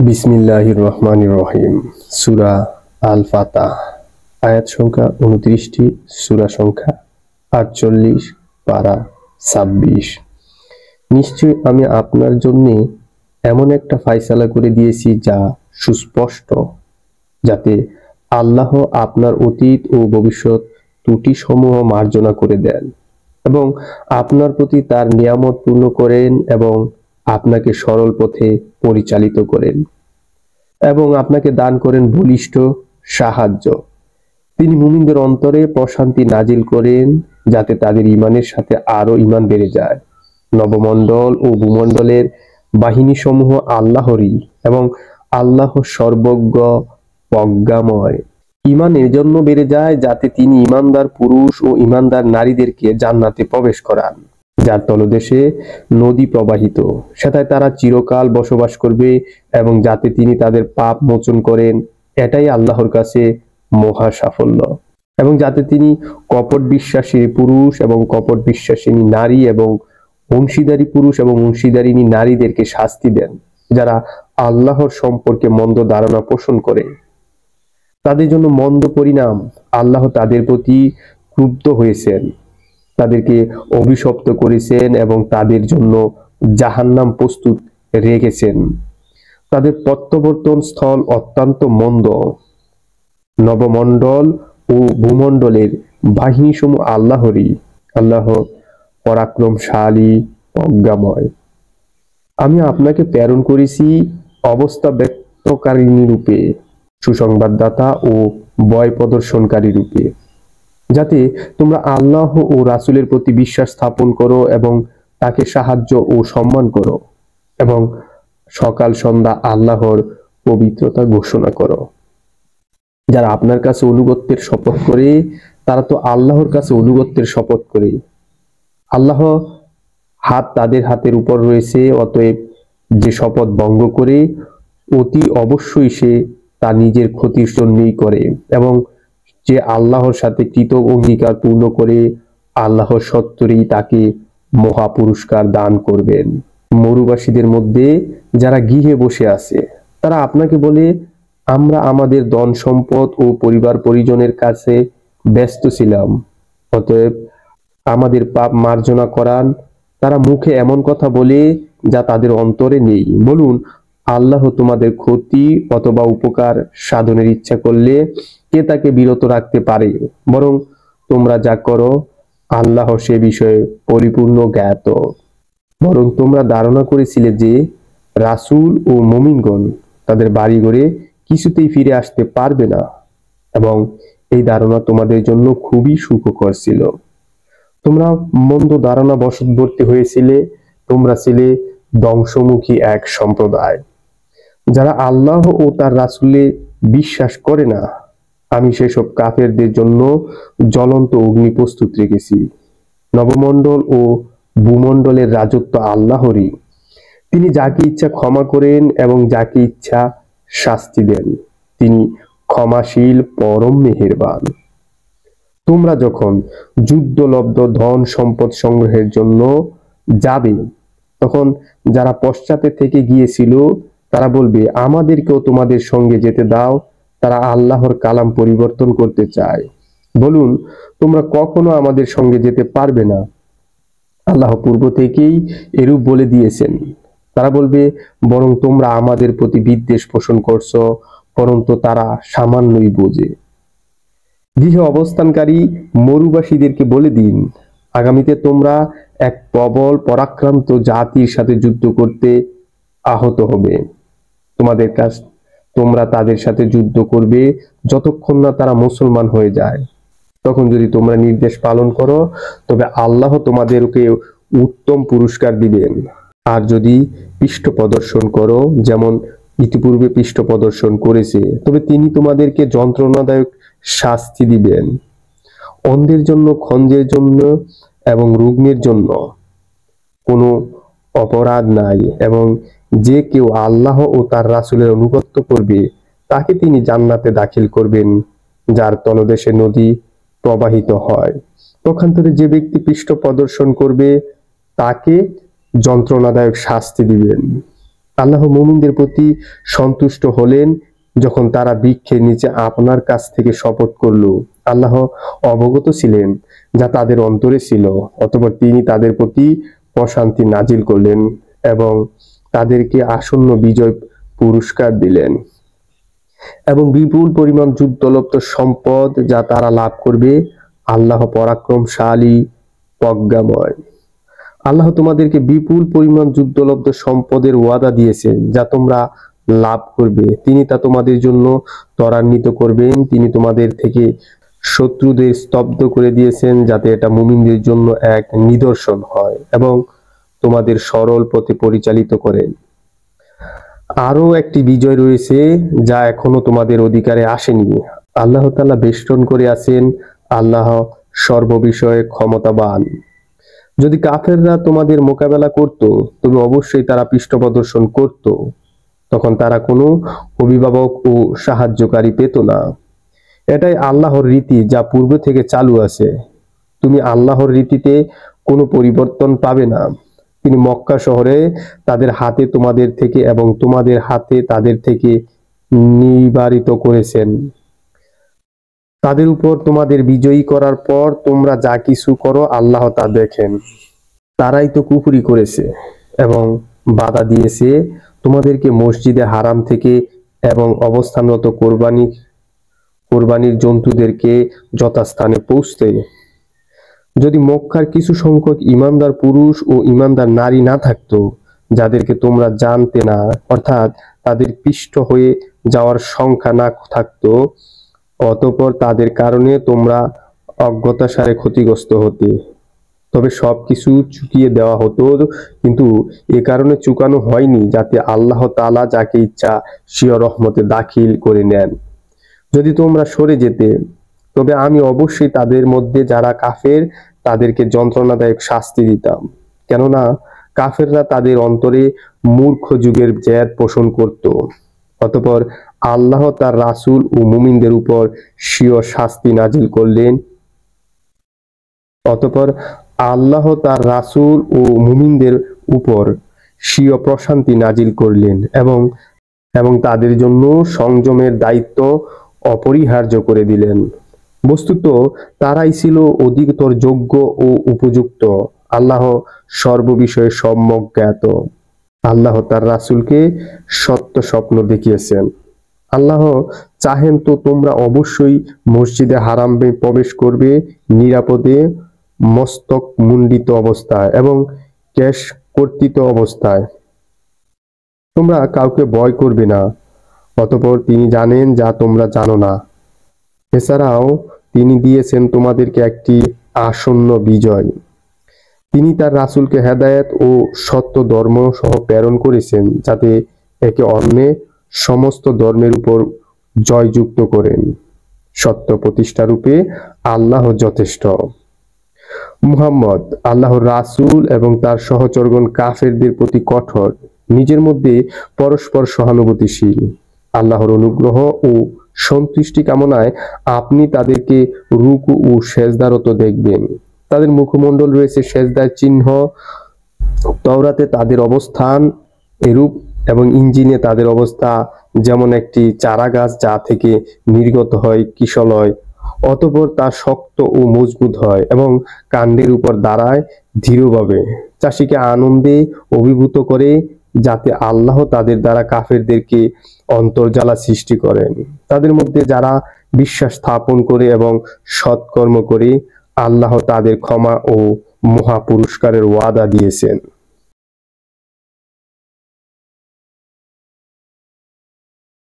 বিসমিল্লাহির রহমানির রহিম। সূরা আল ফাতাহ, আয়াত সংখ্যা 29টি, সূরা সংখ্যা 48, পারা 26। নিশ্চয় আমি আপনার জন্য এমন একটা ফায়সালা করে দিয়েছি যা সুস্পষ্ট, যাতে আল্লাহ আপনার অতীত ও ভবিষ্যৎ ত্রুটি সমূহ মার্জনা করে দেন এবং আপনার প্রতি তার নিয়ামত পূর্ণ করেন এবং আপনাকে সরল পথে পরিচালিত করেন এবং আপনাকে দান করেন বলিষ্ঠ সাহায্য। তিনি মুমিনদের অন্তরে প্রশান্তি নাজিল করেন যাতে তাদের ঈমানের সাথে আরো ঈমান বেড়ে যায়। নবমণ্ডল ও ভূমণ্ডলের বাহিনী সমূহ আল্লাহরই এবং আল্লাহ সর্বজ্ঞ প্রজ্ঞাময়। ঈমান এর জন্য বেড়ে যায় যাতে তিনি ঈমানদার পুরুষ ও ঈমানদার নারীদেরকে জান্নাতে প্রবেশ করান, যার তলদেশে নদী প্রবাহিত, সেটায় তারা চিরকাল বসবাস করবে, এবং যাতে তিনি তাদের পাপ মোচন করেন, এটাই আল্লাহর কাছে মহা সাফল্য। এবং যাতে তিনি কপট বিশ্বাসী পুরুষ এবং কপট বিশ্বাসিনী নারী এবং অংশীদারী পুরুষ এবং অংশীদারিণী নারীদেরকে শাস্তি দেন যারা আল্লাহর সম্পর্কে মন্দ ধারণা পোষণ করে। তাদের জন্য মন্দ পরিণাম। আল্লাহ তাদের প্রতি ক্রুদ্ধ হয়েছেন, তাদেরকে অভিশপ্ত করেছেন এবং তাদের জন্য জাহান্নাম প্রস্তুত রেখেছেন। তাদের প্রত্যাবর্তন স্থল অত্যন্ত মন্দ। নবমণ্ডল ও ভূমণ্ডলের বাহিনী সমূহ আল্লাহরই। আল্লাহ পরাক্রমশালী, প্রজ্ঞাময়। আমি আপনাকে প্রেরণ করেছি অবস্থা ব্যক্তকারিণী রূপে, সুসংবাদদাতা ও ভয় প্রদর্শনকারী রূপে, যাতে তোমরা আল্লাহ ও রাসূলের প্রতি বিশ্বাস স্থাপন করো এবং তাকে সাহায্য ও সম্মান করো এবং সকাল সন্ধ্যা আল্লাহর পবিত্রতা ঘোষণা করো। যারা আপনার কাছে অনুগত্যের শপথ করে তারা তো আল্লাহর কাছে অনুগত্যের শপথ করে। আল্লাহ হাত তাদের হাতের উপর রয়েছে, অতএব যে শপথ ভঙ্গ করে অতি অবশ্যই সে তা নিজের ক্ষতির জন্যই করে, এবং যে আল্লাহর সাথে কৃত অঙ্গীকার পূর্ণ করে আল্লাহ সত্তরই তাকে মহা পুরস্কার দান করবেন। মরুবাসীদের মধ্যে যারা গৃহে বসে আছে তারা আপনাকে বলে, আমরা আমাদের ধন সম্পদ ও পরিবার পরিজনের কাছে ব্যস্ত ছিলাম, অতএব আমাদের পাপ মার্জনা করান। তারা মুখে এমন কথা বলে যা তাদের অন্তরে নেই। বলুন, আল্লাহ তোমাদের ক্ষতি অথবা উপকার সাধনের ইচ্ছা করলে কে তাকে বিরত রাখতে পারে? বরং তোমরা যা করো আল্লাহ সে বিষয়ে পরিপূর্ণ জ্ঞাত। বরং তোমরা ধারণা করেছিলে যে রাসূল ও মুমিনগণ তাদের বাড়িঘরে কিছুতেই ফিরে আসতে পারবে না, এবং এই ধারণা তোমাদের জন্য খুবই সুখকর ছিল। তোমরা মন্দ ধারণা বশবর্তী হয়েছিলে। তোমরা ছিলে ধ্বংসমুখী এক সম্প্রদায় যারা আল্লাহ ও তার রাসূলে বিশ্বাস করে না। আমি সেসব কাফেরদের জন্য জ্বলন্ত অগ্নি প্রস্তুত রেখেছি। নবমণ্ডল ও ভূমণ্ডলের রাজত্ব আল্লাহরই। তিনি যাকে ইচ্ছা ক্ষমা করেন এবং যাকে ইচ্ছা শাস্তি দেন। তিনি ক্ষমাশীল, পরম মেহেরবান। তোমরা যখন যুদ্ধলব্ধ ধন সম্পদ সংগ্রহের জন্য যাবে, তখন যারা পশ্চাতে থেকে গিয়েছিল তারা বলবে, আমাদেরকেও তোমাদের সঙ্গে যেতে দাও। তারা আল্লাহর কালাম পরিবর্তন করতে চায়। বলুন, তোমরা কখনো আমাদের সঙ্গে যেতে পারবে না। আল্লাহ পূর্ব থেকেই এরূপ বলে দিয়েছেন। তারা বলবে, বরং তোমরা আমাদের প্রতি বিদ্বেষ পোষণ করছো, পরন্তু তারা সামান্যই বোঝে। গৃহে অবস্থানকারী মরুবাসীদেরকে বলে দিন, আগামীতে তোমরা এক প্রবল পরাক্রান্ত জাতির সাথে যুদ্ধ করতে আহত হবে। তোমরা তাদের সাথে যুদ্ধ করবে যতক্ষণ না তারা মুসলমান হয়ে যায়। তখন যদি তোমরা নির্দেশ পালন করো তবে আল্লাহ তোমাদেরকে উত্তম পুরস্কার দিবেন। আর যদি পৃষ্ঠ প্রদর্শন করো যেমন ইতিপূর্বে পৃষ্ঠ প্রদর্শন করেছে, তবে তিনি তোমাদেরকে যন্ত্রণাদায়ক শাস্তি দিবেন। অন্ধের জন্য, খঞ্জের জন্য এবং রুগ্নের জন্য কোনো অপরাধ নাই, এবং যে কেউ আল্লাহ ও তার রাসূলের অনুগত্য করবে তাকে তিনি জান্নাতে দাখিল করবেন, যার তলদেশে নদী প্রবাহিত হয়। পক্ষান্তরে যে ব্যক্তি পৃষ্ঠ প্রদর্শন করবে তাকে যন্ত্রণাদায়ক শাস্তি দিবেন। আল্লাহ মুমিনদের প্রতি সন্তুষ্ট হলেন যখন তারা বৃক্ষের নিচে আপনার কাছ থেকে শপথ করল। আল্লাহ অবগত ছিলেন যা তাদের অন্তরে ছিল, অতঃপর তিনি তাদের প্রতি প্রশান্তি নাজিল করলেন এবং তাদেরকে আসন্ন বিজয় পুরস্কার দিলেন এবং বিপুল পরিমাণ যুদ্ধলব্ধ সম্পদ যা তারা লাভ করবে। আল্লাহ পরাক্রমশালী, প্রজ্ঞাময়। আল্লাহ তোমাদেরকে বিপুল পরিমাণ যুদ্ধলব্ধ সম্পদের ওয়াদা দিয়েছেন যা তোমরা লাভ করবে। তিনি তা তোমাদের জন্য ত্বরান্বিত করবেন। তিনি তোমাদের থেকে শত্রুদের স্তব্ধ করে দিয়েছেন যাতে এটা মুমিনদের জন্য এক নিদর্শন হয় এবং তোমাদের সরল পথে পরিচালিত করেন। আরো একটি বিজয় রয়েছে যা এখনো তোমাদের অধিকারে আসেনি। আল্লাহ তাআলা বেষ্টন করে আছেন। আল্লাহ সর্ববিষয়ে ক্ষমতাবান। যদি কাফেররা তোমাদের মোকাবেলা করত তবে অবশ্যই তারা পৃষ্ঠপ্রদর্শন করত। তখন তারা কোনো অভিভাবক ও সাহায্যকারী পেত না। এটাই আল্লাহর রীতি যা পূর্ব থেকে চালু আছে। তুমি আল্লাহর রীতিতে কোনো পরিবর্তন পাবে না। তিনি মক্কা শহরে তাদের হাতে তোমাদের থেকে এবং তোমাদের হাতে তাদের থেকে নিবারিত করেছেন। তাদের উপর তোমাদের বিজয়ী করার পর তোমরা যা কিছু করো আল্লাহ তা দেখেন। তারাই তো কুফরি করেছে এবং বাধা দিয়েছে তোমাদেরকে মসজিদে হারাম থেকে এবং অবস্থানরত কোরবানির জন্তুদেরকে যথাস্থানে পৌঁছতে। যদি মক্কার কিছু সংখ্যক ঈমানদার পুরুষ ও ঈমানদার নারী না থাকতো যাদেরকে তোমরা জানতে না, অর্থাৎ তাদের পিষ্ট হয়ে যাওয়ার সংখ্যা না থাকতো, অতঃপর তাদের কারণে তোমরা অজ্ঞতাসারে ক্ষতিগ্রস্ত হতে, তবে সবকিছু চুকিয়ে দেওয়া হতো। কিন্তু এ কারণে চুকানো হয়নি যাতে আল্লাহ তাআলা যাকে ইচ্ছা স্বীয় রহমতে দাখিল করে নেন। যদি তোমরা সরে যেতে তবে আমি অবশ্যই তাদের মধ্যে যারা কাফের তাদেরকে যন্ত্রণাদায়ক শাস্তি দিতাম, কেননা কাফেররা তাদের অন্তরে মূর্খ যুগের জেদ পোষণ করত। অতঃপর আল্লাহ তার রাসূল ও মুমিনদের উপর স্বীয় শাস্তি নাজিল করলেন। অতঃপর আল্লাহ তার রাসূল ও মুমিনদের উপর স্বীয় প্রশান্তি নাজিল করলেন এবং তাদের জন্য সংযমের দায়িত্ব অপরিহার্য করে দিলেন। বস্তুত তারাই ছিল অধিকতর যোগ্য ও উপযুক্ত। আল্লাহ সর্ববিষয়ে সম্যক জ্ঞাত। আল্লাহ তার রাসূলকে সত্য স্বপ্ন দেখিয়েছেন। আল্লাহ চাহেন তো তোমরা অবশ্যই মসজিদে হারামে প্রবেশ করবে নিরাপদে, মস্তক মুন্ডিত অবস্থায় এবং কেশ কর্তিত অবস্থায়। তোমরা কাউকে ভয় করবে না, অতঃপর তিনি জানেন যা তোমরা জানো না। এছাড়াও তিনি দিয়েছেন তোমাদেরকে একটি আসন্ন বিজয়। তিনি তার রাসূলকে হেদায়েত ও সত্য ধর্ম সহ প্রেরণ করেছেন যাতে একে অন্যে সমস্ত ধর্মের উপর জয়যুক্ত করেন। সত্য প্রতিষ্ঠারূপে আল্লাহ যথেষ্ট। মুহাম্মদ আল্লাহর রাসূল এবং তার সহচরগণ কাফেরদের প্রতি কঠোর, নিজের মধ্যে পরস্পর সহানুভূতিশীল। আল্লাহর অনুগ্রহ ও সন্তুষ্টি কামনায় আপনি তাদেরকে রুকু ও সেজদারত দেখবেন। তাদের মুখমণ্ডল রয়েছে সেজদার চিহ্ন। তাওরাতে তাদের অবস্থান এরূপ এবং ইঞ্জিলে তাদের অবস্থা যেমন একটি চারাগাছ যা থেকে নির্গত হয় কিশলয়, অতঃপর তা শক্ত ও মজবুত হয় এবং কাণ্ডের উপর দাঁড়ায় ধীরভাবে। চাষিকে আনন্দে অভিভূত করে যাতে আল্লাহ তাদের দ্বারা কাফেরদেরকে অন্তর্জালা সৃষ্টি করেন। তাদের মধ্যে যারা বিশ্বাস স্থাপন করে এবং সৎকর্ম করে আল্লাহ তাদের ক্ষমা ও মহা পুরস্কারের ওয়াদা দিয়েছেন।